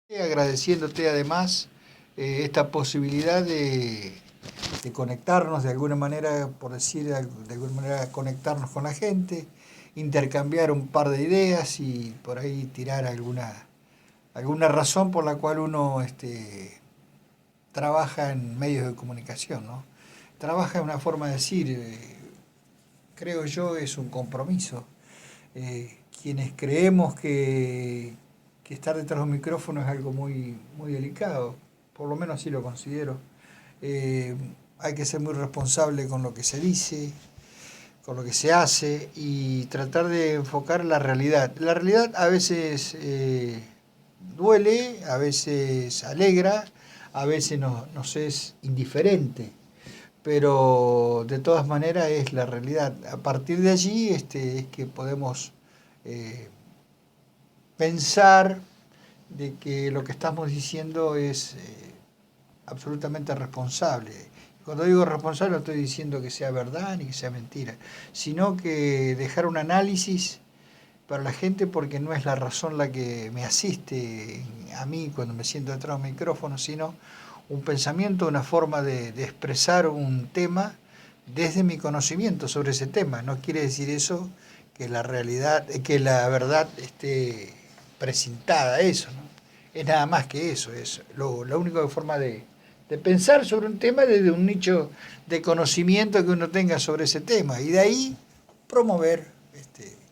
Agradeciéndote además esta posibilidad de conectarnos de alguna manera, por decir de alguna manera, conectarnos con la gente, intercambiar un par de ideas y por ahí tirar alguna razón por la cual uno trabaja en medios de comunicación, ¿no? Trabaja en una forma de decir, creo yo, es un compromiso. Quienes creemos que estar detrás de un micrófono es algo muy delicado, por lo menos así lo considero. Eh, Hay que ser muy responsable con lo que se dice, con lo que se hace y tratar de enfocar la realidad. La realidad a veces duele, a veces alegra, a veces nos es indiferente, pero de todas maneras es la realidad. A partir de allí es que podemos eh, pensar de que lo que estamos diciendo es absolutamente responsable. Cuando digo responsable no estoy diciendo que sea verdad ni que sea mentira, sino que dejar un análisis para la gente porque no es la razón la que me asiste a mí cuando me siento detrás de un micrófono, sino un pensamiento, una forma de expresar un tema desde mi conocimiento sobre ese tema. No quiere decir eso que la realidad, que la verdad esté presentada, eso, ¿no? Es nada más que eso, es la única forma de pensar sobre un tema desde un nicho de conocimiento que uno tenga sobre ese tema y de ahí promover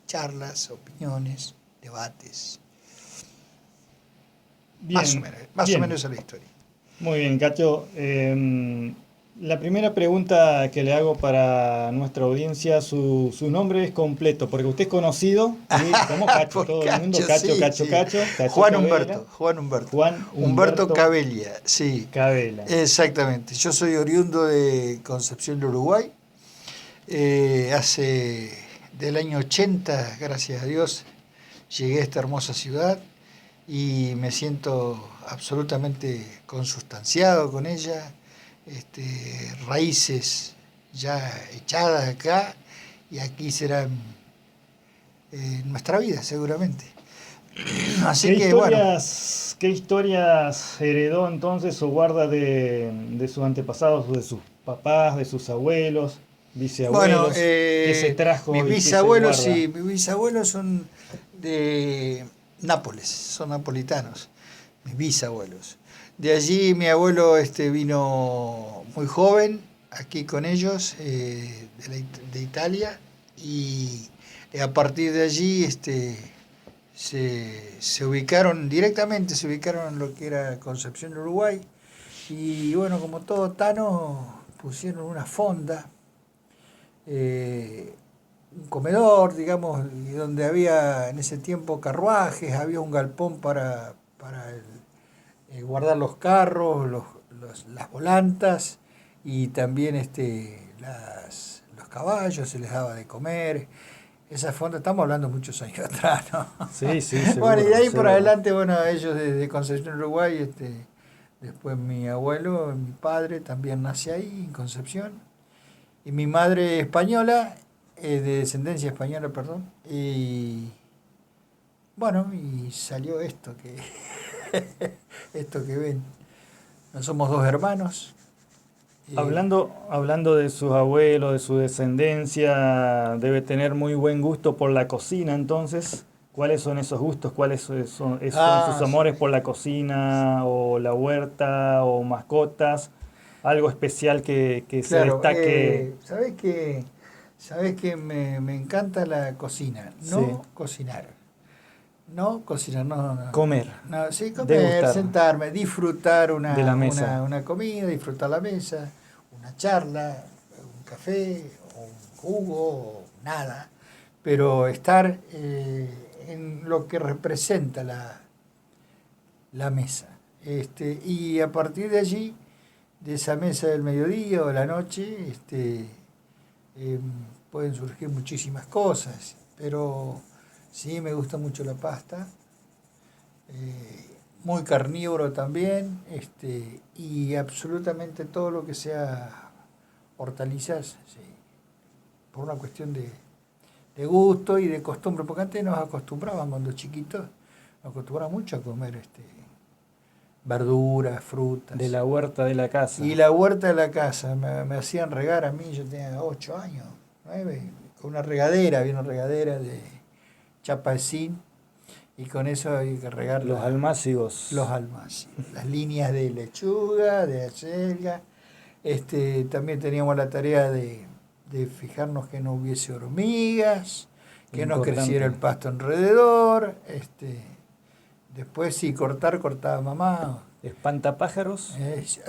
charlas, opiniones, debates, Bien, más o bien, menos esa es la historia. muy bien, Cacho. La primera pregunta que le hago para nuestra audiencia, su nombre es completo, porque usted es conocido, ¿sí? Como Cacho, Por todo el mundo Cacho, Cacho, sí, Cacho, sí. Cacho, Cacho Juan Cavela, Humberto, Juan Humberto. Juan Humberto Humberto Cabelia, sí. Cavela. Exactamente. Yo soy oriundo de Concepción de Uruguay. Hace del año 80, gracias a Dios, llegué a esta hermosa ciudad y me siento absolutamente consustanciado con ella. Raíces ya echadas acá y aquí serán nuestra vida seguramente. Así que bueno, Qué historias heredó entonces o guarda de sus antepasados, de sus papás, de sus abuelos, bueno, bisabuelos? ¿Qué se mis trajo y qué se bisabuelos guarda? sí, mis bisabuelos son de Nápoles, son napolitanos, mis bisabuelos. De allí mi abuelo vino muy joven aquí con ellos, de Italia, y a partir de allí se ubicaron directamente, se ubicaron en lo que era Concepción, Uruguay, y bueno, como todo Tano, pusieron una fonda, eh, un comedor, digamos, y donde había en ese tiempo carruajes, había un galpón para guardar los carros, las volantas y también los caballos, se les daba de comer. Esa fonda, estamos hablando muchos años atrás, ¿no? Sí, sí, Bueno, y de seguro, ahí por seguro. adelante, bueno, ellos desde Concepción, Uruguay, después mi abuelo, mi padre también nace ahí, en Concepción, y mi madre española, de descendencia española, perdón, y bueno, y salió esto que ven. No somos dos hermanos. eh, Hablando de sus abuelos, de su descendencia, debe tener muy buen gusto por la cocina, entonces. ¿Cuáles son esos gustos? ¿Son sus ah, amores por la cocina o la huerta o mascotas? ¿Algo especial que se claro, destaque? sabés que me encanta la cocina, Sí, no cocinar, no, no, comer, no, sí, comer, degustar sentarme, disfrutar de la mesa. una comida, disfrutar la mesa, una charla, un café, o un jugo, o nada, pero estar en lo que representa la mesa. Y a partir de allí, de esa mesa del mediodía o de la noche, eh, pueden surgir muchísimas cosas, pero sí me gusta mucho la pasta, muy carnívoro también, y absolutamente todo lo que sea hortalizas, sí, por una cuestión de gusto y de costumbre, porque antes nos acostumbraban cuando chiquitos, nos acostumbraban mucho a comer verduras, frutas. De la huerta de la casa. Y la huerta de la casa, me hacían regar a mí, yo tenía 8 años, 9, con una regadera, había una regadera de chapa de zinc, y con eso había que regar Los almácigos. los almácigos, las líneas de lechuga, de acelga. También teníamos la tarea de fijarnos que no hubiese hormigas, que no Importante. creciera el pasto alrededor. Después sí, cortaba mamá. ¿Espantapájaros?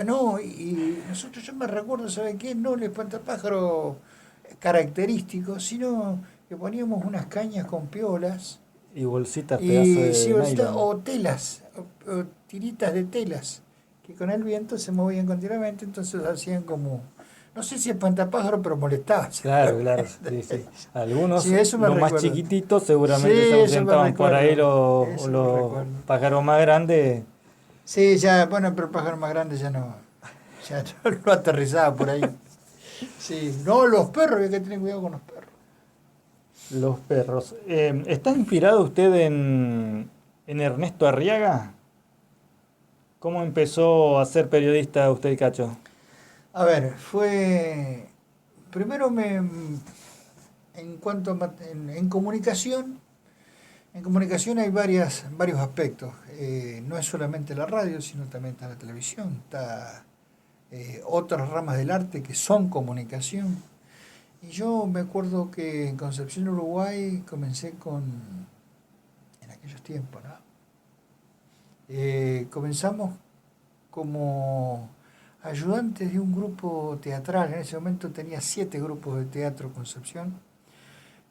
No, y nosotros, yo me recuerdo, ¿sabe qué? No el espantapájaro característico, sino que poníamos unas cañas con piolas Y bolsitas, pedazos de sí, bolsitas, nylon. o telas, o tiritas de telas, que con el viento se movían continuamente, entonces hacían como, no sé si espantapájaro, pero molestaban. Claro, claro. Sí, sí. Algunos, Sí, eso me los más recuerdo. chiquititos, seguramente Sí, se eso me ausentaban por ahí, recuerdo, o eso me los recuerdo. pájaros más grandes. Sí, ya, bueno, pero el pájaro más grande ya no lo aterrizaba por ahí. Sí, no, los perros, hay que tener cuidado con los perros. Los perros. ¿Está inspirado usted en Ernesto Arriaga? ¿Cómo empezó a ser periodista usted, Cacho? A ver, primero en cuanto a en comunicación hay varios aspectos. No es solamente la radio, sino también está la televisión, está otras ramas del arte que son comunicación. Y yo me acuerdo que en Concepción, Uruguay, comencé en aquellos tiempos, ¿no? Comenzamos como ayudantes de un grupo teatral. En ese momento tenía 7 grupos de teatro Concepción,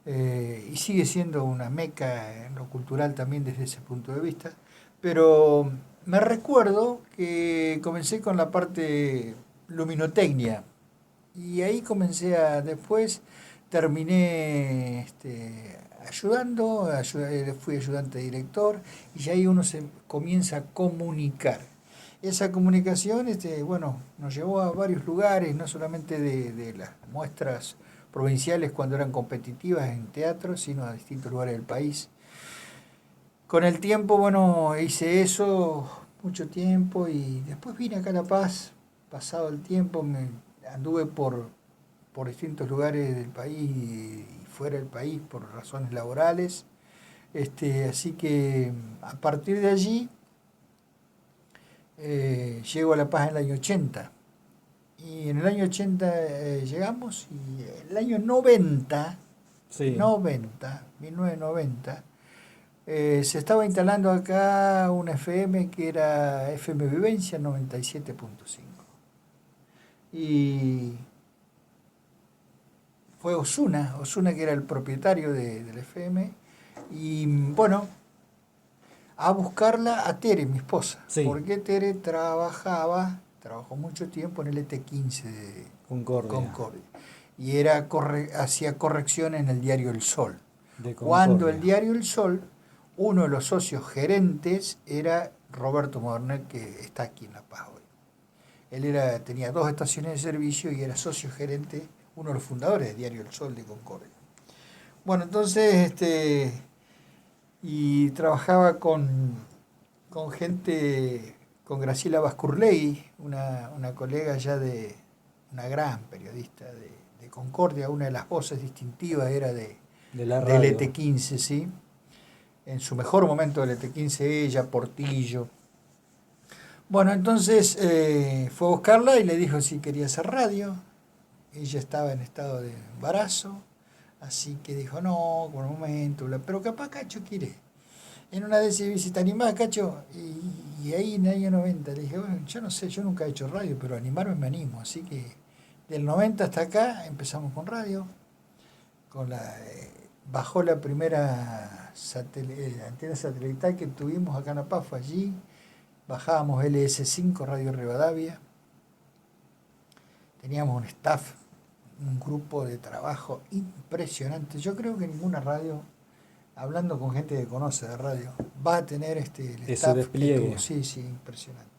y sigue siendo una meca en lo cultural también desde ese punto de vista. Pero me recuerdo que comencé con la parte luminotecnia y ahí después terminé ayudando, fui ayudante de director y ahí uno se comienza a comunicar. Esa comunicación, bueno, nos llevó a varios lugares, no solamente de las muestras provinciales cuando eran competitivas en teatro, sino a distintos lugares del país. Con el tiempo, bueno, hice eso mucho tiempo y después vine acá a La Paz, pasado el tiempo, anduve por distintos lugares del país y fuera del país por razones laborales. Así que a partir de allí llego a La Paz en el año 80. Y en el año 80 llegamos y en el año Sí, 1990, se estaba instalando acá una FM que era FM Vivencia 97.5. Y fue Osuna que era el propietario del FM, y bueno, a buscarla a Tere, mi esposa, sí, porque Tere trabajó mucho tiempo en el ET15 de Concordia, Concordia, y hacía corrección en el diario El Sol. de Cuando el Concordia. diario El Sol, uno de los socios gerentes era Roberto Modernet, que está aquí en La Paz hoy. Tenía 2 estaciones de servicio y era socio gerente, uno de los fundadores del diario El Sol de Concordia. Bueno, entonces, y trabajaba con gente, con Graciela Bascurley, una colega ya una gran periodista de Concordia, una de las voces distintivas era De la del radio. ET15, ¿sí? En su mejor momento del ET15 ella, Portillo. Bueno, entonces fue a buscarla y le dijo si quería hacer radio. Ella estaba en estado de embarazo, así que dijo, no, por un momento, pero capaz Cacho quiere. En una de esas dice, ¿te animás, Cacho? Y ahí en el año 90 le dije, bueno, yo no sé, yo nunca he hecho radio, pero animarme me animo. Así que del 90 hasta acá empezamos con radio. Bajó la primera antena satelital que tuvimos acá en La Paz, fue allí. Bajábamos LS5, Radio Rivadavia. Teníamos un staff, un grupo de trabajo impresionante. Yo creo que ninguna radio, hablando con gente que conoce de radio, va a tener el Ese staff que despliegue. tuvo. Sí, sí, impresionante.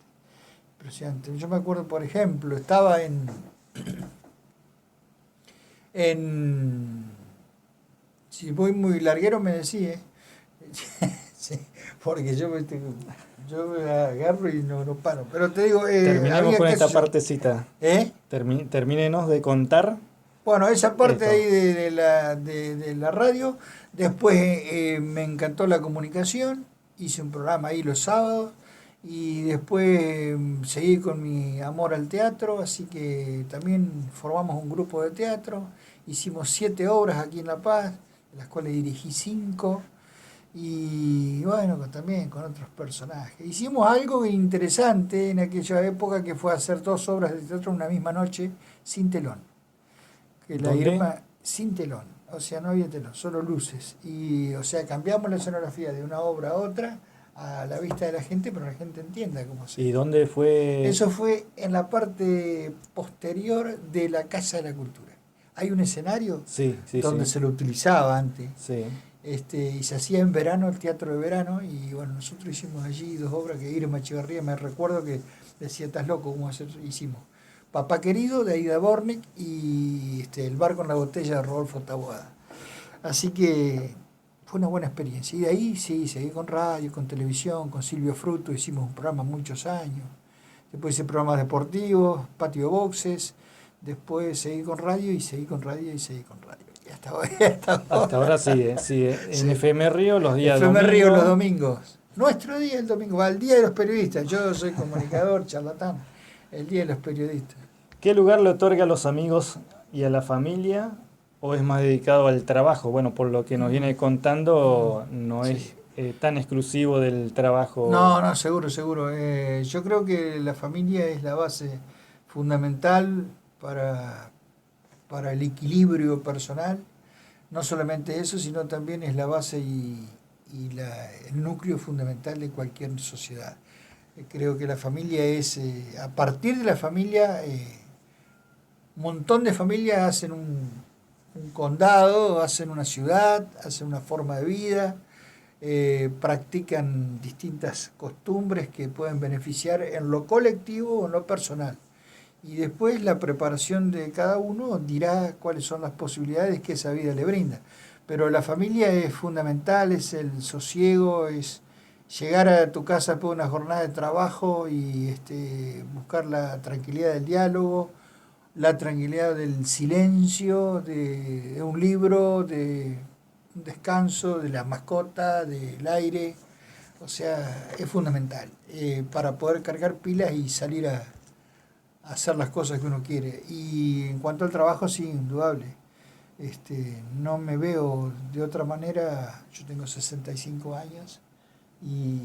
Impresionante. Yo me acuerdo, por ejemplo, estaba si voy muy larguero me decís, sí, porque yo me agarro y no paro. Pero te digo, Terminemos había, con qué esta sé yo, partecita. ¿eh? Termínenos de contar Bueno, esa parte esto. ahí de la radio. Después me encantó la comunicación, hice un programa ahí los sábados y después seguí con mi amor al teatro, así que también formamos un grupo de teatro, hicimos 7 obras aquí en La Paz, de las cuales dirigí 5 y bueno, también con otros personajes. Hicimos algo interesante en aquella época que fue hacer 2 obras de teatro en una misma noche sin telón. Que la ¿Dónde? Irma sin telón, o sea, no había telón, solo luces. Y, o sea, cambiamos la escenografía de una obra a otra a la vista de la gente, pero la gente entienda cómo se ¿Y hizo. dónde fue? Eso fue en la parte posterior de la Casa de la Cultura. Hay un escenario Sí, sí, donde sí. se lo utilizaba antes, Sí. y se hacía en verano el teatro de verano, y bueno, nosotros hicimos allí 2 obras que Irma Echeverría me recuerdo que decía, estás loco, ¿cómo hacer? Hicimos Papá Querido de Aida Bornik y El barco en la botella de Rodolfo Taboada. Así que fue una buena experiencia. Y de ahí sí, seguí con radio, con televisión, con Silvio Fruto, hicimos un programa muchos años. Después hice programas deportivos, patio de boxes. Después seguí con radio y seguí con radio y seguí con radio. Y hasta hoy, hasta Hasta ahora. ahora sigue, sigue. En Sí. FM Río los días FM Río los domingo. domingos. Nuestro día el domingo, va el día de los periodistas. Yo soy comunicador, charlatán. El día de los periodistas. ¿Qué lugar le otorga a los amigos y a la familia o es más dedicado al trabajo? Bueno, por lo que nos viene contando, no Sí. es tan exclusivo del trabajo. No, seguro, seguro. Yo creo que la familia es la base fundamental para el equilibrio personal. No solamente eso, sino también es la base el núcleo fundamental de cualquier sociedad. Creo que la familia es, a partir de la familia, un montón de familias hacen un condado, hacen una ciudad, hacen una forma de vida, practican distintas costumbres que pueden beneficiar en lo colectivo o en lo personal. Y después la preparación de cada uno dirá cuáles son las posibilidades que esa vida le brinda. Pero la familia es fundamental, es el sosiego, es llegar a tu casa después de una jornada de trabajo y buscar la tranquilidad del diálogo, la tranquilidad del silencio, de un libro, de un descanso, de la mascota, del aire. O sea, es fundamental para poder cargar pilas y salir a hacer las cosas que uno quiere. Y en cuanto al trabajo, sí, indudable. No me veo de otra manera, yo tengo 65 años y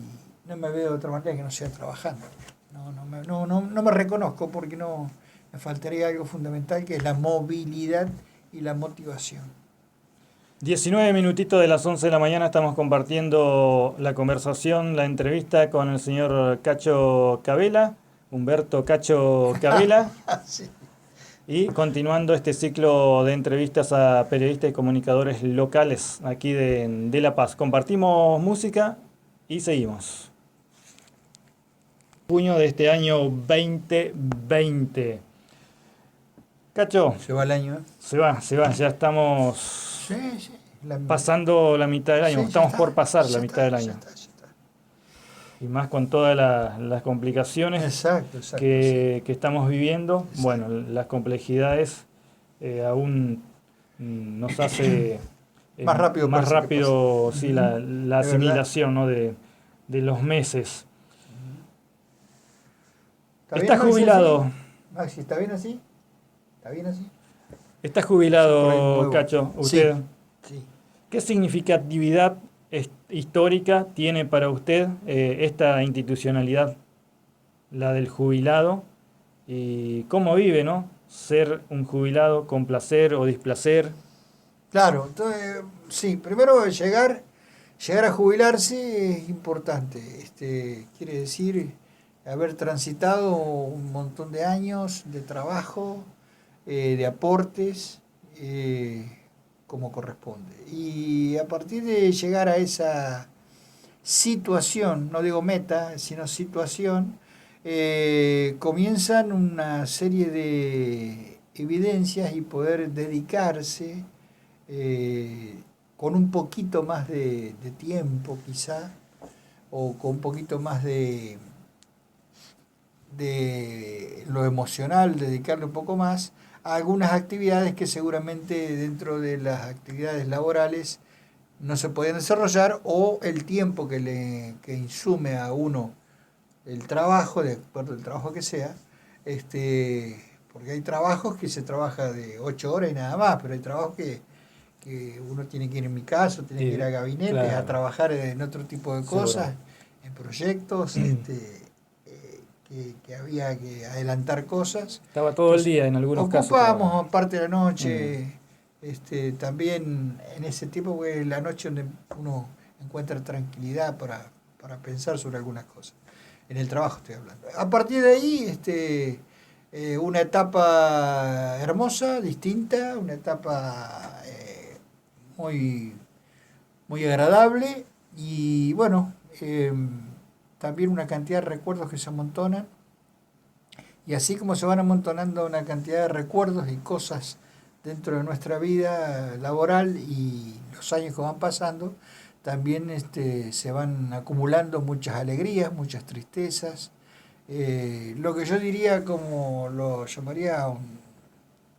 no me veo de otra manera que no sea trabajando. No me reconozco porque no me faltaría algo fundamental que es la movilidad y la motivación. 19 minutitos de las 11 de la mañana estamos compartiendo la conversación, la entrevista con el señor Cacho Cavela, Humberto Cacho Cavela, Sí. y continuando este ciclo de entrevistas a periodistas y comunicadores locales aquí de La Paz. Compartimos música y seguimos. Junio de este año 2020. Cacho, Se va el año, ¿eh? se va, ya estamos Sí. pasando la mitad del año, Sí, ya estamos está, por pasar ya la mitad del está, año. ya está. Y más con todas las complicaciones Exacto, sí. que estamos viviendo. Exacto. Bueno, las complejidades aún nos hace Más rápido más parece que rápido pasa. sí, Ujú. la Es verdad. asimilación, ¿no? de los meses. ¿Está bien, ¿Está Maxi, jubilado? así? Maxi, ¿está bien así? ¿Está bien así? ¿Está Sí, por ahí jubilado, muevo. Cacho? Sí, ¿Usted? sí. ¿Qué significatividad histórica tiene para usted esta institucionalidad, la del jubilado? ¿Y cómo vive, no? Ser un jubilado con placer o displacer. Claro, entonces, sí, primero llegar a jubilarse es importante. Quiere decir haber transitado un montón de años de trabajo, de aportes, como corresponde. Y a partir de llegar a esa situación, no digo meta, sino situación, comienzan una serie de evidencias y poder dedicarse con un poquito más de tiempo quizá, o con un poquito más de lo emocional, dedicarle un poco más a algunas actividades que seguramente dentro de las actividades laborales no se pueden desarrollar, o el tiempo que insume a uno el trabajo, de acuerdo al trabajo que sea, porque hay trabajos que se trabaja de 8 horas y nada más, pero hay trabajos que uno tiene que ir, en mi caso, tiene que ir a gabinetes, a Claro, trabajar en otro tipo de seguro. cosas, en proyectos, que había que adelantar cosas. Estaba todo el Entonces, día, en algunos casos trabajando. ocupábamos parte de la Mm. noche, también en ese tiempo, porque es la noche donde uno encuentra tranquilidad para pensar sobre algunas cosas. En el trabajo estoy hablando. A partir de ahí, una etapa hermosa, distinta, una etapa muy, muy agradable y bueno, también una cantidad de recuerdos que se amontonan. Y así como se van amontonando una cantidad de recuerdos y cosas dentro de nuestra vida laboral y los años que van pasando, también se van acumulando muchas alegrías, muchas tristezas, lo que yo diría, como lo llamaría, una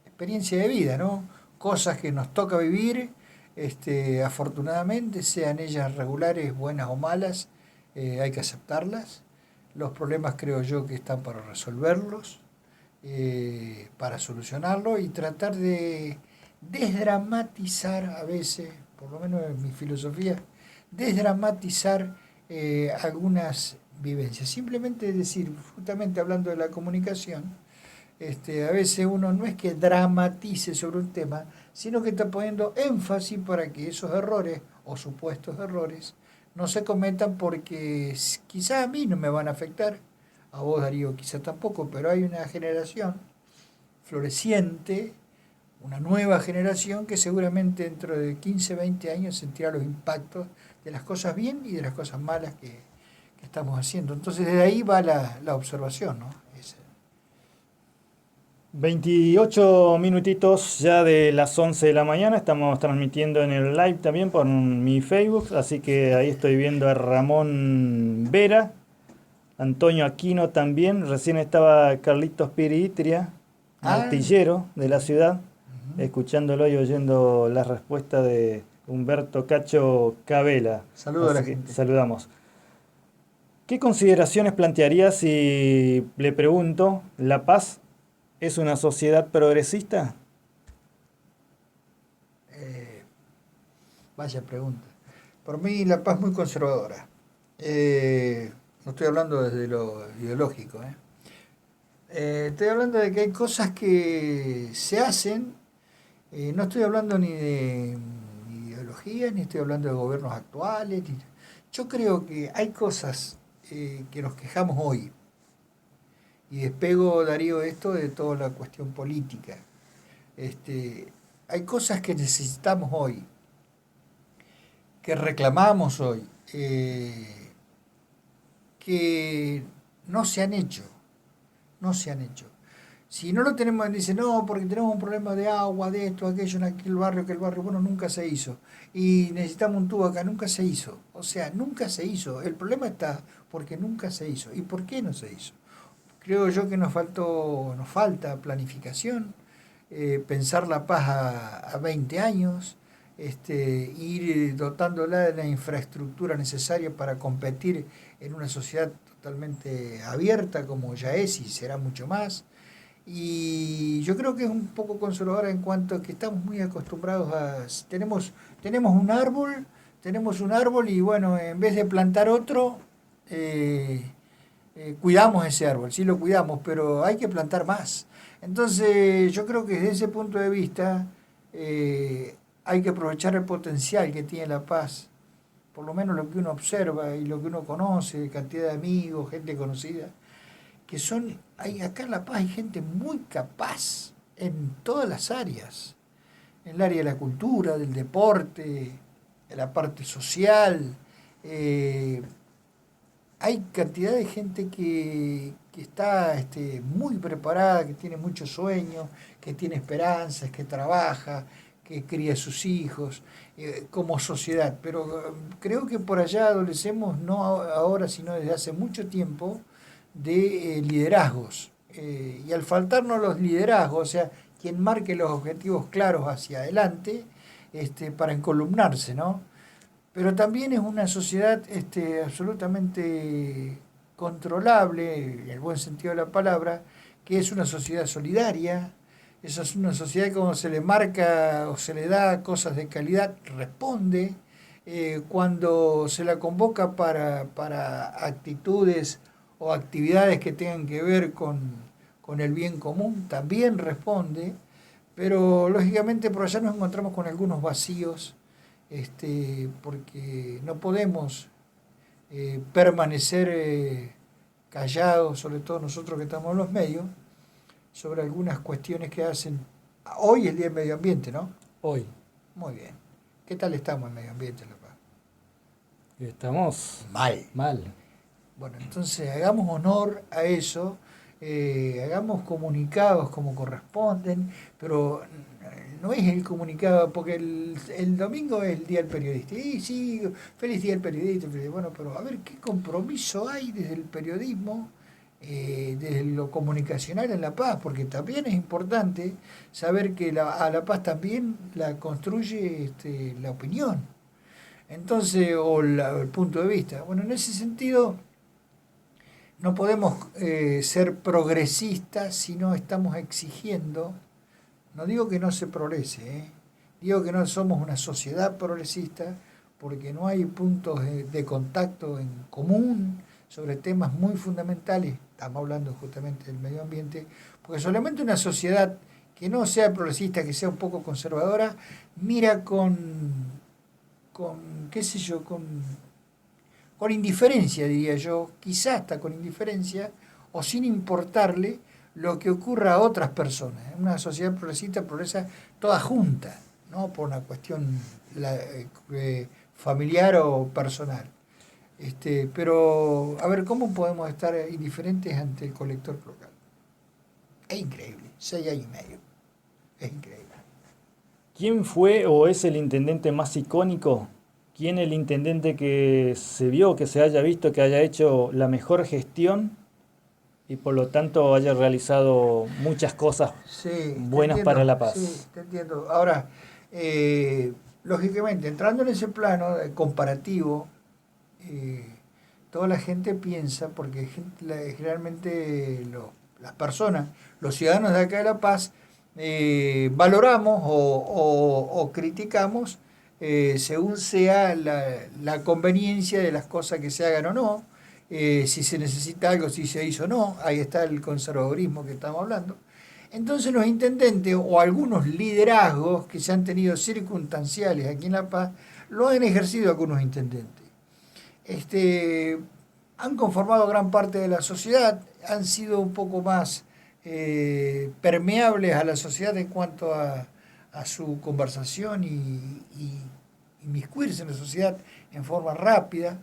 experiencia de vida, ¿no? Cosas que nos toca vivir, afortunadamente, sean ellas regulares, buenas o malas, hay que aceptarlas. Los problemas creo yo que están para resolverlos, para solucionarlo y tratar de desdramatizar a veces, por lo menos en mi filosofía, desdramatizar algunas vivencias. Simplemente decir, justamente hablando de la comunicación, a veces uno no es que dramatice sobre un tema, sino que está poniendo énfasis para que esos errores o supuestos errores no se cometan, porque quizás a mí no me van a afectar, a vos Darío quizás tampoco, pero hay una generación floreciente, una nueva generación que seguramente dentro de 15 20 años sentirá los impactos de las cosas bien y de las cosas malas que estamos haciendo. Entonces desde ahí va la observación, ¿no? 28 minutitos ya de las 11 de la mañana. Estamos transmitiendo en el live también por mi Facebook. Así que ahí estoy viendo a Ramón Vera, Antonio Aquino también. Recién estaba Carlitos Piritria, un Ah, artillero de la ciudad, ujú. escuchándolo y oyendo la respuesta de Humberto Cacho Cabela. Saludo a la Así que gente. saludamos. ¿Qué consideraciones plantearía si le pregunto, ¿la paz es una sociedad progresista? Eh, Vaya pregunta. Por mí la paz es muy conservadora. No estoy hablando desde lo ideológico. Estoy hablando de que hay cosas que se hacen. No estoy hablando ni de ideología, ni estoy hablando de gobiernos actuales. Yo creo que hay cosas que nos quejamos hoy. Y despego, Darío, esto de toda la cuestión política. Hay cosas que necesitamos hoy, que reclamamos hoy, que no se han hecho, no se han hecho. Si no lo tenemos, dice, no, porque tenemos un problema de agua, de esto, aquello, en aquel barrio, bueno, nunca se hizo. Y necesitamos un tubo acá, nunca se hizo. O sea, nunca se hizo. El problema está porque nunca se hizo. ¿Y por qué no se hizo? Creo yo que nos falta planificación, pensar la paz a 20 años, ir dotándola de la infraestructura necesaria para competir en una sociedad totalmente abierta como ya es y será mucho más. Y yo creo que es un poco conservadora en cuanto a que estamos muy acostumbrados a... Tenemos un árbol y bueno, en vez de plantar otro, eh, cuidamos ese árbol, sí lo cuidamos, pero hay que plantar más. Entonces yo creo que desde ese punto de vista hay que aprovechar el potencial que tiene La Paz, por lo menos lo que uno observa y lo que uno conoce, cantidad de amigos, gente conocida, que son, acá en La Paz hay gente muy capaz en todas las áreas, en el área de la cultura, del deporte, de la parte social. eh, Hay cantidad de gente que está muy preparada, que tiene muchos sueños, que tiene esperanzas, que trabaja, que cría a sus hijos, como sociedad. Pero creo que por allá adolecemos, no ahora, sino desde hace mucho tiempo, de liderazgos. Y al faltarnos los liderazgos, o sea, quien marque los objetivos claros hacia adelante, para encolumnarse, ¿no? Pero también es una sociedad absolutamente controlable, en el buen sentido de la palabra, que es una sociedad solidaria, esa es una sociedad que cuando se le marca o se le da cosas de calidad, responde. Cuando se la convoca para actitudes o actividades que tengan que ver con el bien común, también responde. Pero lógicamente por allá nos encontramos con algunos vacíos, porque no podemos permanecer callados, sobre todo nosotros que estamos en los medios, sobre algunas cuestiones que hacen. Hoy es el Día del Medio Ambiente, ¿no? Hoy. Muy bien. ¿Qué tal estamos en medio ambiente, La Paz? Estamos Mal. mal. Bueno, entonces hagamos honor a eso, hagamos comunicados como corresponden, pero no es el comunicado, porque el domingo es el Día del Periodista. Y sí, feliz Día del Periodista. Bueno, pero a ver, ¿qué compromiso hay desde el periodismo, desde lo comunicacional en La Paz? Porque también es importante saber que a La Paz también la construye la opinión. Entonces, el punto de vista. Bueno, en ese sentido, no podemos ser progresistas si no estamos exigiendo. No digo que no se progrese, digo que no somos una sociedad progresista porque no hay puntos de contacto en común sobre temas muy fundamentales. Estamos hablando justamente del medio ambiente, porque solamente una sociedad que no sea progresista, que sea un poco conservadora, mira con qué sé yo, con indiferencia, diría yo, quizás hasta con indiferencia, o sin importarle lo que ocurra a otras personas. Una sociedad progresista progresa toda junta, no por una cuestión familiar o personal. Pero, a ver, ¿cómo podemos estar indiferentes ante el colector local? Es increíble, 6 años y medio. Es increíble. ¿Quién fue o es el intendente más icónico? ¿Quién el intendente que se vio, que se haya visto, que haya hecho la mejor gestión y por lo tanto haya realizado muchas cosas Sí, buenas para La Paz? sí, te entiendo. Ahora, lógicamente, entrando en ese plano comparativo, eh, toda la gente piensa, porque generalmente las personas, los ciudadanos de acá de La Paz, valoramos o criticamos según sea la conveniencia de las cosas que se hagan o no, si se necesita algo, si se hizo o no. Ahí está el conservadurismo que estamos hablando. Entonces los intendentes o algunos liderazgos que se han tenido circunstanciales aquí en La Paz, lo han ejercido algunos intendentes. Han conformado gran parte de la sociedad, han sido un poco más permeables a la sociedad en cuanto a su conversación y inmiscuirse en la sociedad en forma rápida.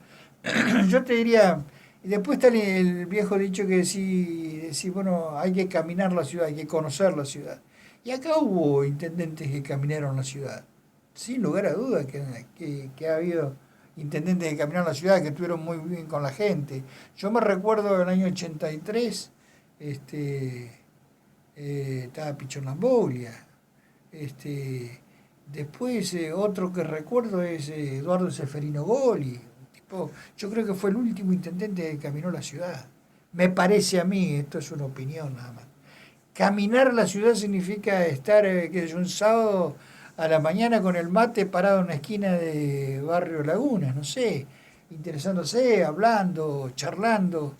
Yo te diría, y después está el viejo dicho que decía, bueno, hay que caminar la ciudad, hay que conocer la ciudad. Y acá hubo intendentes que caminaron la ciudad. Sin lugar a dudas que ha habido intendentes que caminaron la ciudad, que estuvieron muy bien con la gente. Yo me recuerdo en el año 83, estaba Pichón Lambolia. Después otro que recuerdo es Eduardo Seferino Goli. Yo creo que fue el último intendente que caminó la ciudad. Me parece a mí, esto es una opinión nada más. Caminar la ciudad significa estar un sábado a la mañana con el mate parado en una esquina de Barrio Lagunas, no sé, interesándose, hablando, charlando,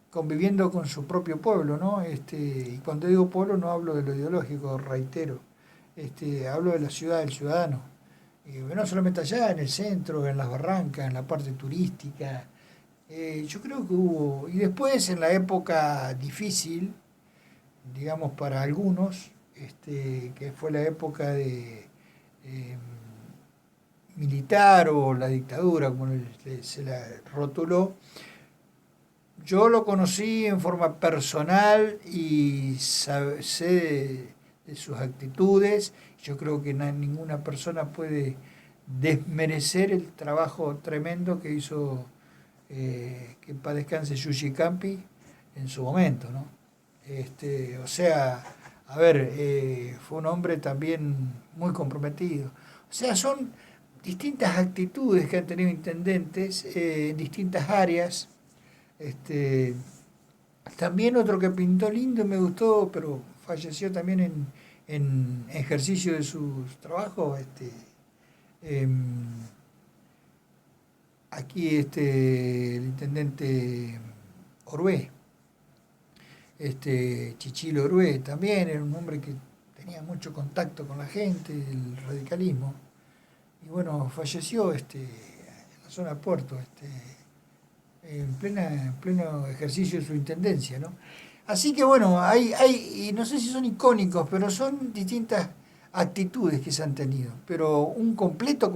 conviviendo con su propio pueblo, ¿no? Y cuando digo pueblo no hablo de lo ideológico, reitero, hablo de la ciudad, del ciudadano. No solamente allá, en el centro, en las barrancas, en la parte turística. Yo creo que hubo, y después en la época difícil, digamos para algunos, que fue la época de militar o la dictadura, como se la rotuló, yo lo conocí en forma personal y sé de sus actitudes. Yo creo que ninguna persona puede desmerecer el trabajo tremendo que hizo, que en paz descanse, Yuji Campi en su momento, ¿no? O sea, a ver, fue un hombre también muy comprometido. O sea, son distintas actitudes que han tenido intendentes en distintas áreas. Este, También otro que pintó lindo y me gustó, pero falleció también en ejercicio de sus trabajos. Em, Aquí el intendente Orué, Chichilo Orué, también era un hombre que tenía mucho contacto con la gente, el radicalismo. Y bueno, falleció en la zona de Puerto, en pleno ejercicio de su intendencia, ¿no? Así que bueno, y no sé si son icónicos, pero son distintas actitudes que se han tenido. Pero un completo,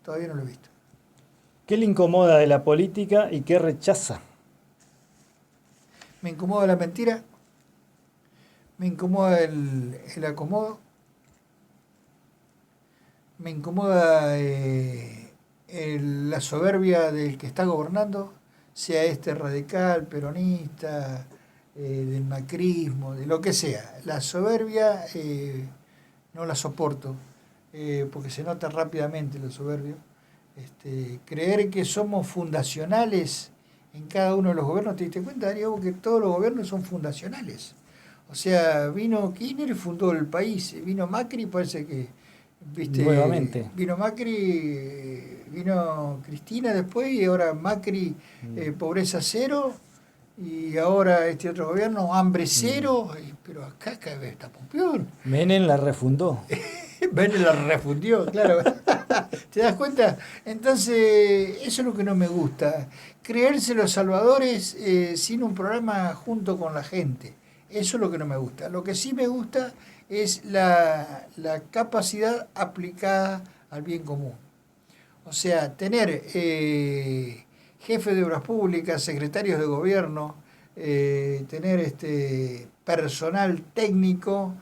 todavía no lo he visto. ¿Qué le incomoda de la política y qué rechaza? Me incomoda la mentira, me incomoda el acomodo, me incomoda la soberbia del que está gobernando, sea radical, peronista, del macrismo, de lo que sea. La soberbia no la soporto, porque se nota rápidamente lo soberbio. Creer que somos fundacionales en cada uno de los gobiernos, ¿te diste cuenta, Darío, que todos los gobiernos son fundacionales? O sea, vino Kirchner y fundó el país, vino Macri, parece que, viste, Nuevamente. vino Macri, vino Cristina después y ahora Macri, Mm. pobreza cero, y ahora este otro gobierno, hambre Mm. cero, pero acá cada vez estamos peor. Menem la refundó. Bene la refundió, claro. ¿Te das cuenta? Entonces, eso es lo que no me gusta. Creerse los salvadores sin un programa junto con la gente. Eso es lo que no me gusta. Lo que sí me gusta es la capacidad aplicada al bien común. O sea, tener jefes de obras públicas, secretarios de gobierno, tener personal técnico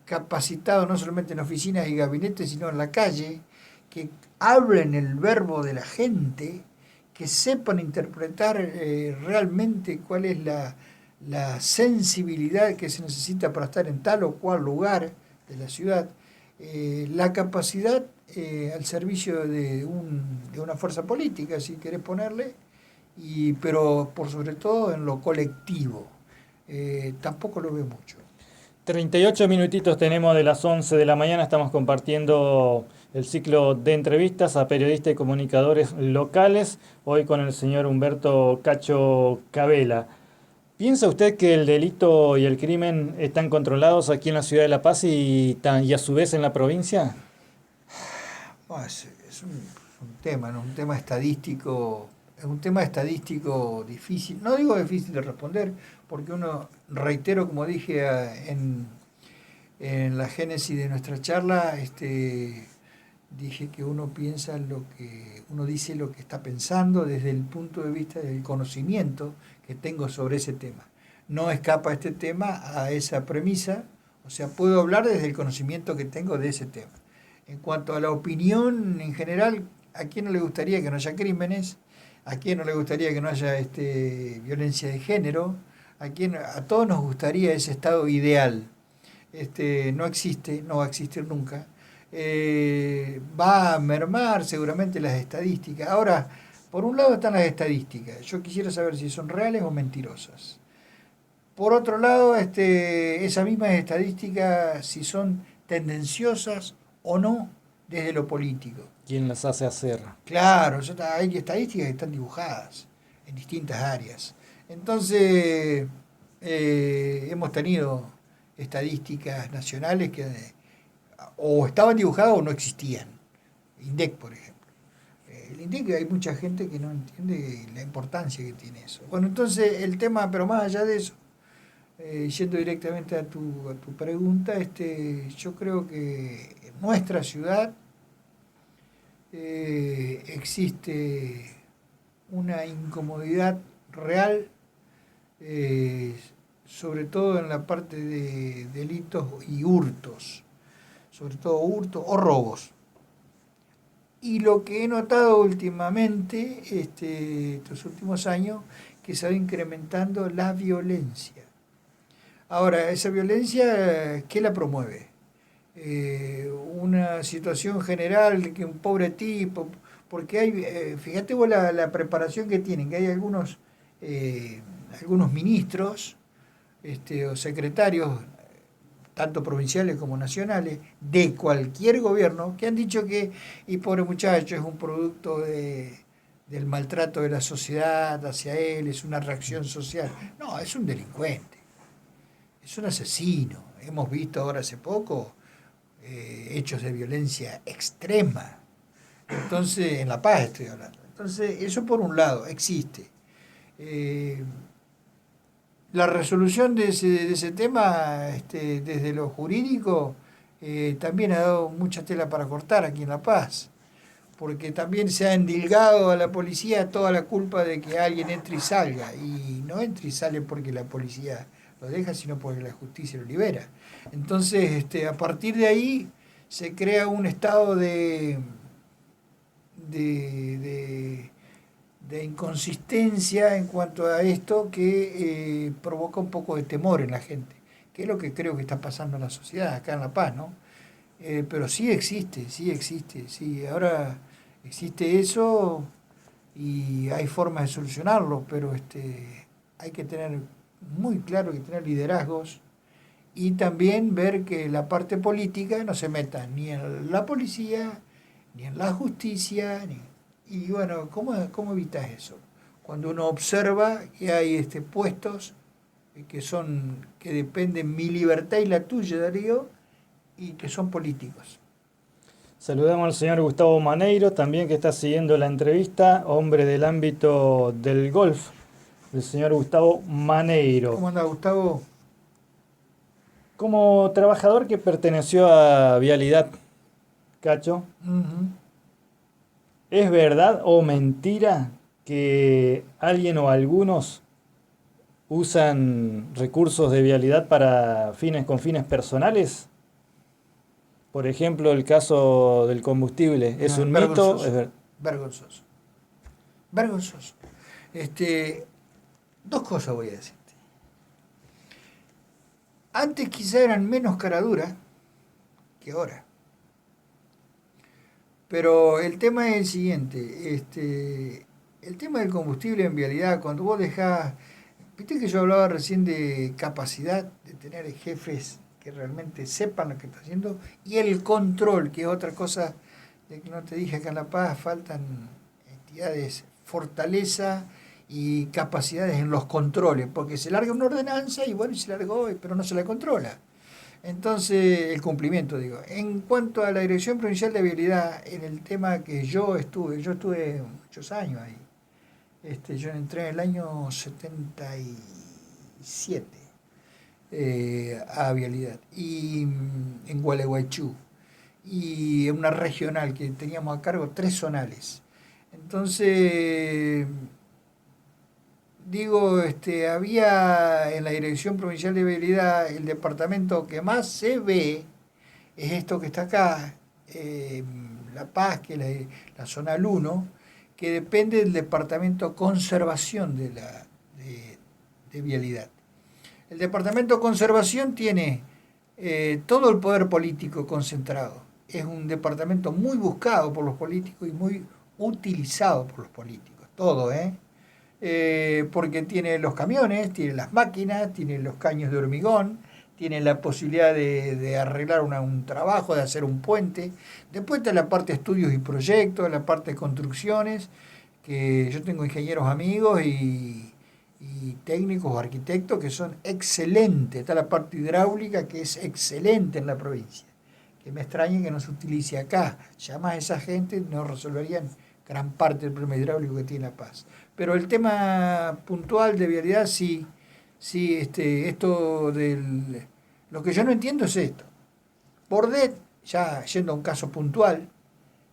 capacitado no solamente en oficinas y gabinetes, sino en la calle, que hablen el verbo de la gente, que sepan interpretar realmente cuál es la sensibilidad que se necesita para estar en tal o cual lugar de la ciudad, la capacidad al servicio de una fuerza política, si querés ponerle, pero por sobre todo en lo colectivo. Tampoco lo veo mucho. 38 minutitos tenemos de las 11 de la mañana, estamos compartiendo el ciclo de entrevistas a periodistas y comunicadores locales, hoy con el señor Humberto Cacho Cavela. ¿Piensa usted que el delito y el crimen están controlados aquí en la ciudad de La Paz y a su vez en la provincia? Bueno, es un tema, ¿no? Un tema estadístico, es un tema estadístico difícil. No digo difícil de responder, porque uno, reitero, como dije en la génesis de nuestra charla, dije que uno piensa uno dice lo que está pensando desde el punto de vista del conocimiento que tengo sobre ese tema. No escapa este tema a esa premisa, o sea, puedo hablar desde el conocimiento que tengo de ese tema. En cuanto a la opinión en general, ¿a quién no le gustaría que no haya crímenes? ¿A quién no le gustaría que no haya violencia de género? A todos nos gustaría ese estado ideal. No existe, no va a existir nunca. Va a mermar seguramente las estadísticas. Ahora, por un lado están las estadísticas. Yo quisiera saber si son reales o mentirosas. Por otro lado, esas mismas estadísticas, si son tendenciosas o no desde lo político. ¿Quién las hace hacer? Claro, hay estadísticas que están dibujadas en distintas áreas. Entonces, hemos tenido estadísticas nacionales que o estaban dibujadas o no existían. INDEC, por ejemplo. El INDEC, hay mucha gente que no entiende la importancia que tiene eso. Bueno, entonces el tema, pero más allá de eso, yendo directamente a tu pregunta, yo creo que en nuestra ciudad existe una incomodidad real, eh, sobre todo en la parte de delitos y hurtos, sobre todo hurtos o robos. Y lo que he notado últimamente, estos últimos años, que se va incrementando la violencia. Ahora, esa violencia, ¿qué la promueve? Una situación general de que un pobre tipo, porque hay, fíjate vos la preparación que tienen, que hay algunos ministros o secretarios, tanto provinciales como nacionales, de cualquier gobierno, que han dicho que, y pobre muchacho, es un producto del maltrato de la sociedad hacia él, es una reacción social. No, es un delincuente, es un asesino. Hemos visto ahora hace poco hechos de violencia extrema. Entonces, en La Paz estoy hablando. Entonces, eso por un lado, existe. Eh, la resolución de ese tema, desde lo jurídico, también ha dado mucha tela para cortar aquí en La Paz, porque también se ha endilgado a la policía toda la culpa de que alguien entre y salga, y no entra y sale porque la policía lo deja, sino porque la justicia lo libera. Entonces, a partir de ahí se crea un estado de, de de inconsistencia en cuanto a esto que provoca un poco de temor en la gente, que es lo que creo que está pasando en la sociedad, acá en La Paz, ¿no? Pero sí existe, sí, ahora existe eso y hay formas de solucionarlo, pero hay que tener muy claro que tener liderazgos y también ver que la parte política no se meta ni en la policía, ni en la justicia, y bueno, ¿cómo evitas eso? Cuando uno observa que hay puestos que dependen mi libertad y la tuya, Darío, y que son políticos. Saludamos al señor Gustavo Maneiro, también que está siguiendo la entrevista, hombre del ámbito del golf, el señor Gustavo Maneiro. ¿Cómo anda, Gustavo? Como trabajador que perteneció a Vialidad, Cacho, Uh-huh. ¿es verdad o mentira que alguien o algunos usan recursos de Vialidad con fines personales? Por ejemplo, el caso del combustible, ¿es No, un mito? vergonzoso, vergonzoso, vergonzoso. Dos cosas voy a decirte. Antes quizá eran menos caraduras que ahora. Pero el tema es el siguiente, el tema del combustible en vialidad, cuando vos dejás, viste que yo hablaba recién de capacidad, de tener jefes que realmente sepan lo que está haciendo, y el control, que es otra cosa de que no te dije acá en La Paz, faltan entidades, fortaleza y capacidades en los controles, porque se larga una ordenanza y bueno, se largó, pero no se la controla. Entonces, el cumplimiento, digo. En cuanto a la Dirección Provincial de Vialidad, en el tema que yo estuve muchos años ahí. Yo entré en el año 77 a Vialidad, y en Gualeguaychú, y en una regional que teníamos a cargo 3 zonales. Entonces, digo, había en la Dirección Provincial de Vialidad el departamento que más se ve, es esto que está acá, La Paz, que es la zona 1, que depende del departamento Conservación de Vialidad. El departamento Conservación tiene todo el poder político concentrado. Es un departamento muy buscado por los políticos y muy utilizado por los políticos. Todo, porque tiene los camiones, tiene las máquinas, tiene los caños de hormigón, tiene la posibilidad de arreglar un trabajo, de hacer un puente. Después está la parte de estudios y proyectos, la parte de construcciones, que yo tengo ingenieros amigos y técnicos o arquitectos que son excelentes. Está la parte hidráulica, que es excelente en la provincia, que me extraña que no se utilice acá. Llamas a esa gente, no resolverían gran parte del problema hidráulico que tiene La Paz. Pero el tema puntual de vialidad, sí, esto lo que yo no entiendo es esto. Bordet, ya yendo a un caso puntual,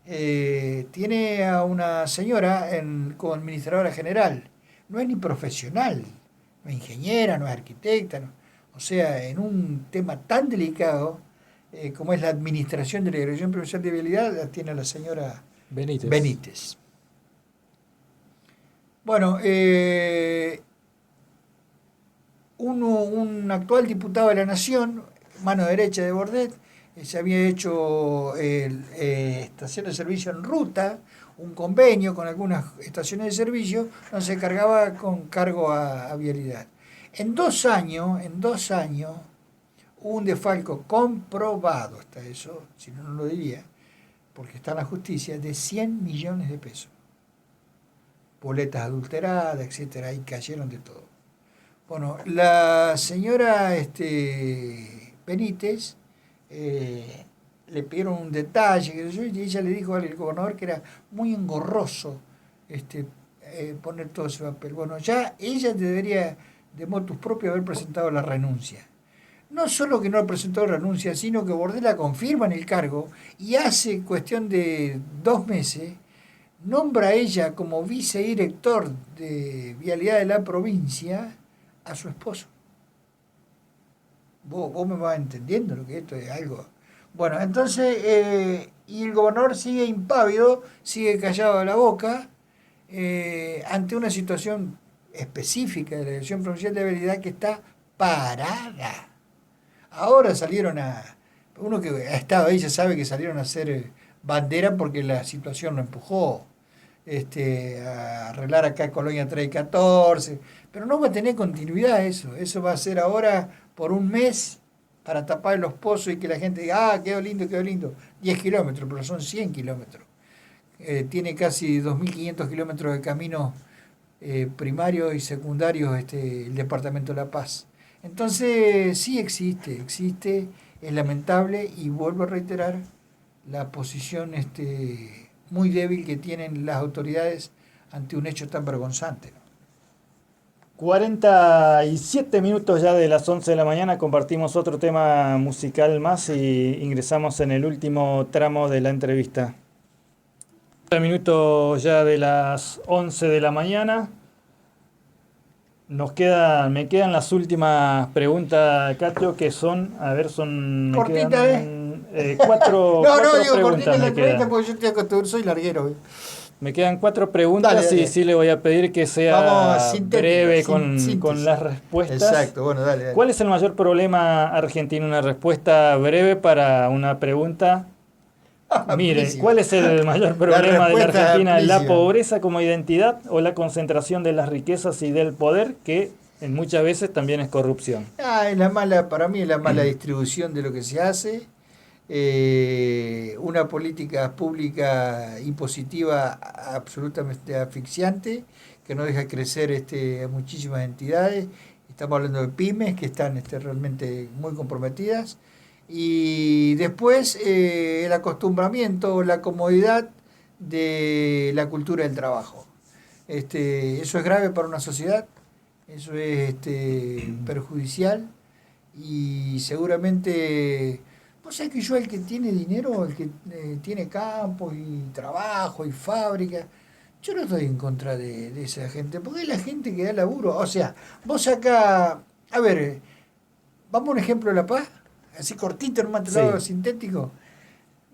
tiene a una señora como administradora general. No es ni profesional, no es ingeniera, no es arquitecta, no. O sea, en un tema tan delicado como es la administración de la Dirección Provincial de Vialidad, la tiene la señora Benítez. Bueno, un actual diputado de la Nación, mano derecha de Bordet, se había hecho estación de servicio en ruta, un convenio con algunas estaciones de servicio, donde se cargaba con cargo a vialidad. En 2 años, hubo un desfalco comprobado, hasta eso, si no, no lo diría, porque está en la justicia, de 100 millones de pesos. Boletas adulteradas, etcétera, ahí cayeron de todo. Bueno, la señora Benítez le pidieron un detalle, y ella le dijo al gobernador que era muy engorroso poner todo ese papel. Bueno, ya ella debería, de motus propio, haber presentado la renuncia. No solo que no presentó la renuncia, sino que Bordet la confirma en el cargo y hace cuestión de 2 meses, nombra a ella como vicedirector de Vialidad de la provincia a su esposo. Vos me vas entendiendo lo que esto es algo. Bueno, entonces, y el gobernador sigue impávido, sigue callado de la boca, ante una situación específica de la Dirección Provincial de Vialidad que está parada. Ahora salieron uno que ha estado ahí ya sabe que salieron a hacer bandera porque la situación lo empujó. A arreglar acá Colonia 3 y 14, pero no va a tener continuidad eso va a ser ahora por un mes para tapar los pozos y que la gente diga, quedó lindo, 10 kilómetros, pero son 100 kilómetros. Tiene casi 2.500 kilómetros de caminos primarios y secundarios el Departamento de La Paz. Entonces sí existe, es lamentable y vuelvo a reiterar la posición muy débil que tienen las autoridades ante un hecho tan vergonzante. 47 minutos ya de las 11 de la mañana, compartimos otro tema musical más y ingresamos en el último tramo de la entrevista. 30 minutos ya de las 11 de la mañana. Me quedan las últimas preguntas, Cacho, que son, cortita, cuatro preguntas me quedan. Porque yo soy larguero. Me quedan 4 preguntas. Dale. Y sí le voy a pedir que sea breve con las respuestas. Exacto, bueno, dale. ¿Cuál es el mayor problema argentino? Una respuesta breve para una pregunta. Mire, ¿cuál es el mayor problema de la Argentina? ¿La pobreza como identidad o la concentración de las riquezas y del poder, que muchas veces también es corrupción? Para mí es la mala distribución de lo que se hace, una política pública impositiva absolutamente asfixiante, que no deja crecer a muchísimas entidades. Estamos hablando de pymes que están realmente muy comprometidas. Y después el acostumbramiento, la comodidad de la cultura del trabajo. Eso es grave para una sociedad, eso es perjudicial y seguramente, vos sabés que yo el que tiene dinero, el que tiene campos y trabajo y fábrica, yo no estoy en contra de esa gente, porque es la gente que da laburo. O sea, vos acá, a ver, vamos a un ejemplo de La Paz. Así cortito, en un material sintético.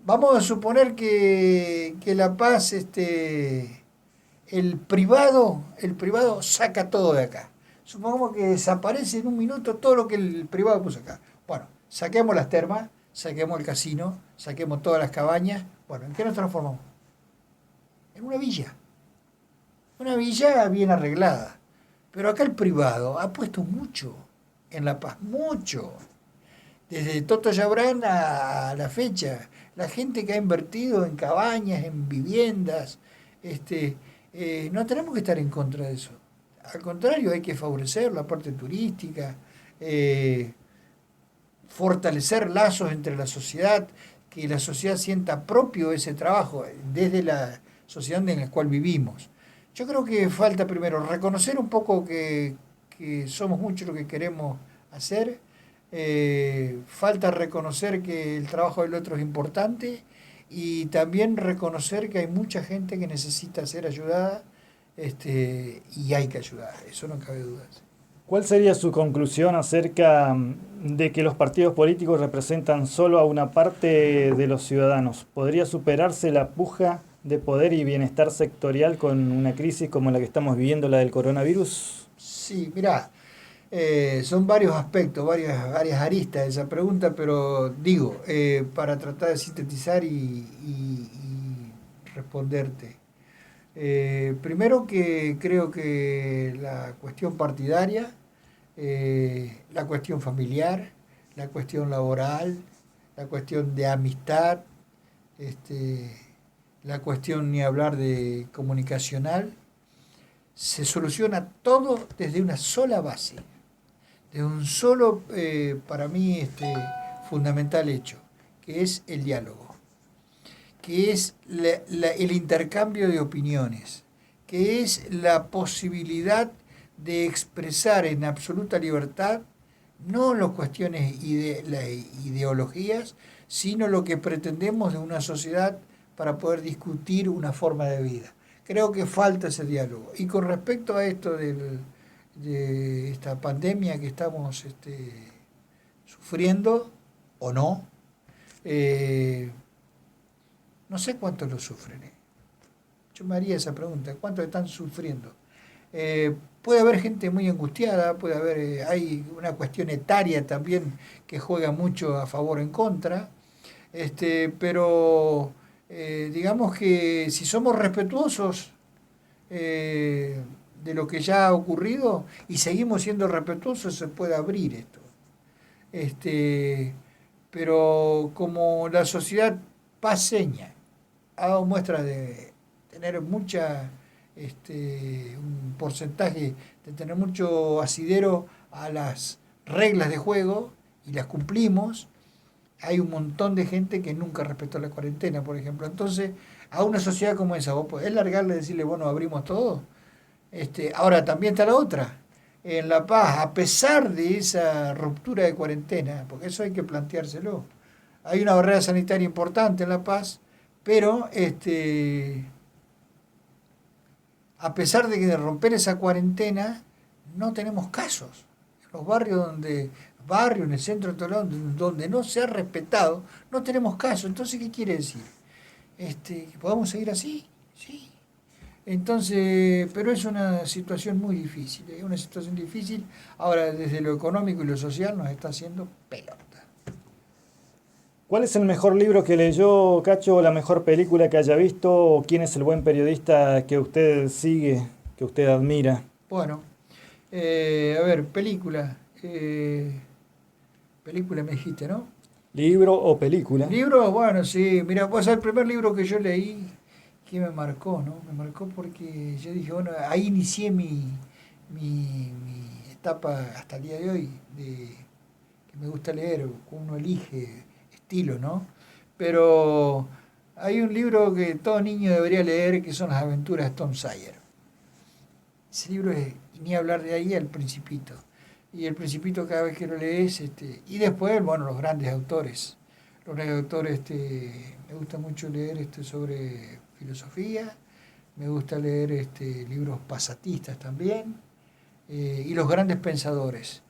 Vamos a suponer que La Paz, el privado saca todo de acá. Supongamos que desaparece en un minuto todo lo que el privado puso acá. Bueno, saquemos las termas, saquemos el casino, saquemos todas las cabañas. Bueno, ¿en qué nos transformamos? En una villa. Una villa bien arreglada. Pero acá el privado ha puesto mucho en La Paz, mucho. Desde Toto Yabrán a la fecha, la gente que ha invertido en cabañas, en viviendas, no tenemos que estar en contra de eso. Al contrario, hay que favorecer la parte turística, fortalecer lazos entre la sociedad, que la sociedad sienta propio ese trabajo desde la sociedad en la cual vivimos. Yo creo que falta primero reconocer un poco que somos muchos los que queremos hacer. Falta reconocer que el trabajo del otro es importante y también reconocer que hay mucha gente que necesita ser ayudada y hay que ayudar, eso no cabe duda. ¿Cuál sería su conclusión acerca de que los partidos políticos representan solo a una parte de los ciudadanos? ¿Podría superarse la puja de poder y bienestar sectorial con una crisis como la que estamos viviendo, la del coronavirus? Sí, mirá, son varios aspectos, varias aristas de esa pregunta, pero digo, para tratar de sintetizar y responderte. Primero que creo que la cuestión partidaria, la cuestión familiar, la cuestión laboral, la cuestión de amistad, este, la cuestión ni hablar de comunicacional, se soluciona todo desde una sola base, de un solo, para mí, fundamental hecho, que es el diálogo, que es el intercambio de opiniones, que es la posibilidad de expresar en absoluta libertad no las cuestiones las ideologías, sino lo que pretendemos de una sociedad para poder discutir una forma de vida. Creo que falta ese diálogo. Y con respecto a esto de esta pandemia que estamos sufriendo, o no, no sé cuántos lo sufren. Yo me haría esa pregunta, ¿cuántos están sufriendo? Puede haber gente muy angustiada, puede haber, hay una cuestión etaria también que juega mucho a favor o en contra, pero digamos que si somos respetuosos de lo que ya ha ocurrido y seguimos siendo respetuosos, se puede abrir esto. Pero como la sociedad paseña ha dado muestra de tener un porcentaje de tener mucho asidero a las reglas de juego y las cumplimos, hay un montón de gente que nunca respetó la cuarentena, por ejemplo. Entonces, a una sociedad como esa, ¿vos podés largarle y decirle, bueno, abrimos todo? Ahora, también está la otra. En La Paz, a pesar de esa ruptura de cuarentena, porque eso hay que planteárselo, hay una barrera sanitaria importante en La Paz, pero a pesar de romper esa cuarentena, no tenemos casos. En los barrios, en el centro de Toledo, donde no se ha respetado, no tenemos casos. Entonces, ¿qué quiere decir? ¿Que podamos seguir así? Sí. Entonces, pero es una situación muy difícil, es una situación difícil. Ahora, desde lo económico y lo social nos está haciendo pelota. ¿Cuál es el mejor libro que leyó, Cacho, o la mejor película que haya visto, o quién es el buen periodista que usted sigue, que usted admira? Bueno, a ver, película. Película me dijiste, ¿no? ¿Libro o película? Libro, bueno, sí. Mira, pues el primer libro que yo leí, que me marcó, ¿no? Me marcó porque yo dije, bueno, ahí inicié mi etapa hasta el día de hoy, que me gusta leer, uno elige estilo, ¿no? Pero hay un libro que todo niño debería leer, que son Las aventuras de Tom Sawyer. Ese libro es, ni hablar de ahí, El Principito. Y El Principito cada vez que lo lees, y después, bueno, los grandes autores. Los grandes autores, me gusta mucho leer sobre filosofía, me gusta leer libros pasatistas también, y los grandes pensadores.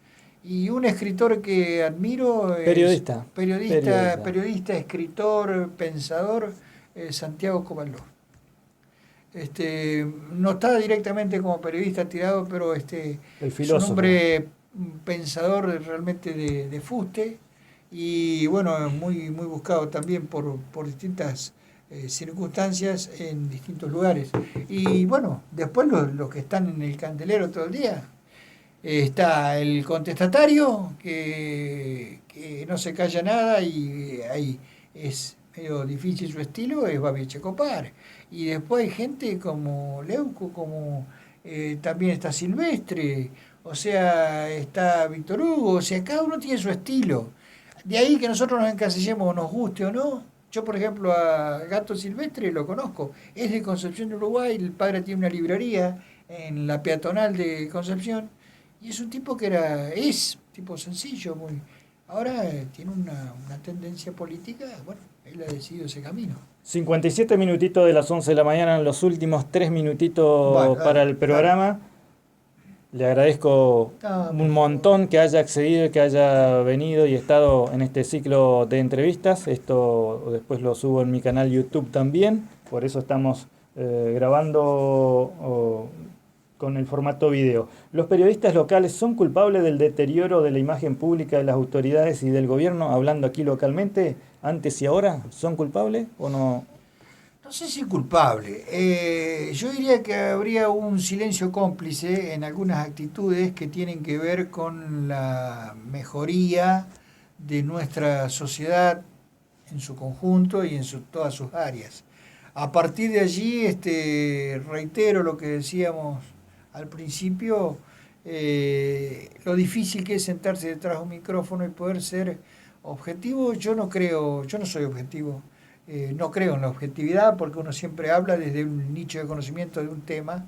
Y un escritor que admiro es periodista, escritor, pensador, Santiago Cobaló. No está directamente como periodista tirado, pero El es un filósofo. hombre pensador realmente de fuste y bueno, muy, muy buscado también por distintas circunstancias en distintos lugares. Y bueno, después los que están en el candelero todo el día. Está el contestatario, que no se calla nada y ahí es medio difícil su estilo, es Babi Checopar. Y después hay gente como Leuco, como también está Silvestre, o sea, está Víctor Hugo, o sea, cada uno tiene su estilo. De ahí que nosotros nos encasillemos, nos guste o no. Yo, por ejemplo, a Gato Silvestre lo conozco, es de Concepción de Uruguay, el padre tiene una librería en la peatonal de Concepción. Y es un tipo es tipo sencillo, muy. Ahora tiene una tendencia política, bueno, él ha decidido ese camino. 57 minutitos de las 11 de la mañana, los últimos 3 minutitos Bueno, para dale, el programa. Le agradezco un montón que haya accedido, que haya venido y estado en este ciclo de entrevistas. Esto después lo subo en mi canal YouTube también, por eso estamos grabando con el formato video. ¿Los periodistas locales son culpables del deterioro de la imagen pública de las autoridades y del gobierno, hablando aquí localmente, antes y ahora? ¿Son culpables o no? No sé si culpable. Yo diría que habría un silencio cómplice en algunas actitudes que tienen que ver con la mejoría de nuestra sociedad en su conjunto y en todas sus áreas. A partir de allí, reitero lo que decíamos al principio, lo difícil que es sentarse detrás de un micrófono y poder ser objetivo. Yo no soy objetivo. No creo en la objetividad porque uno siempre habla desde un nicho de conocimiento de un tema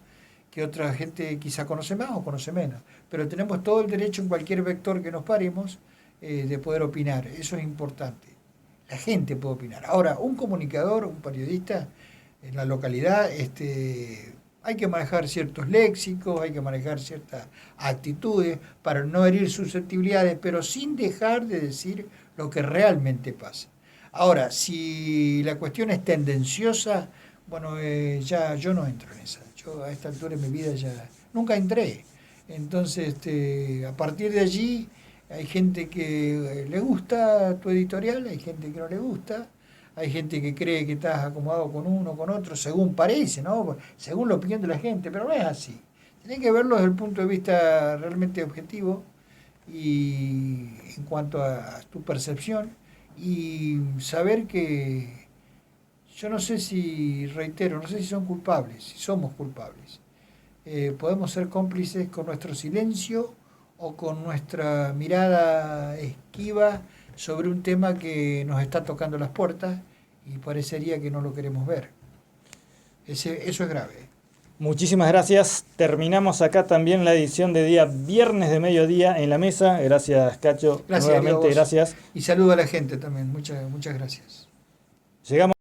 que otra gente quizá conoce más o conoce menos. Pero tenemos todo el derecho en cualquier vector que nos paremos de poder opinar. Eso es importante. La gente puede opinar. Ahora, un comunicador, un periodista en la localidad, hay que manejar ciertos léxicos, hay que manejar ciertas actitudes para no herir susceptibilidades, pero sin dejar de decir lo que realmente pasa. Ahora, si la cuestión es tendenciosa, bueno, ya yo no entro en esa. Yo a esta altura de mi vida ya nunca entré. Entonces, a partir de allí, hay gente que le gusta tu editorial, hay gente que no le gusta, hay gente que cree que estás acomodado con uno o con otro, según parece, ¿no? Según la opinión de la gente, pero no es así. Tienes que verlo desde el punto de vista realmente objetivo y en cuanto a tu percepción y saber que yo no sé si, reitero, no sé si son culpables, si somos culpables. Podemos ser cómplices con nuestro silencio o con nuestra mirada esquiva sobre un tema que nos está tocando las puertas y parecería que no lo queremos ver. Eso es grave. Muchísimas gracias. Terminamos acá también la edición de día viernes de mediodía en la mesa. Gracias, Cacho. Gracias, nuevamente, gracias. Y saludo a la gente también. Muchas gracias. Llegamos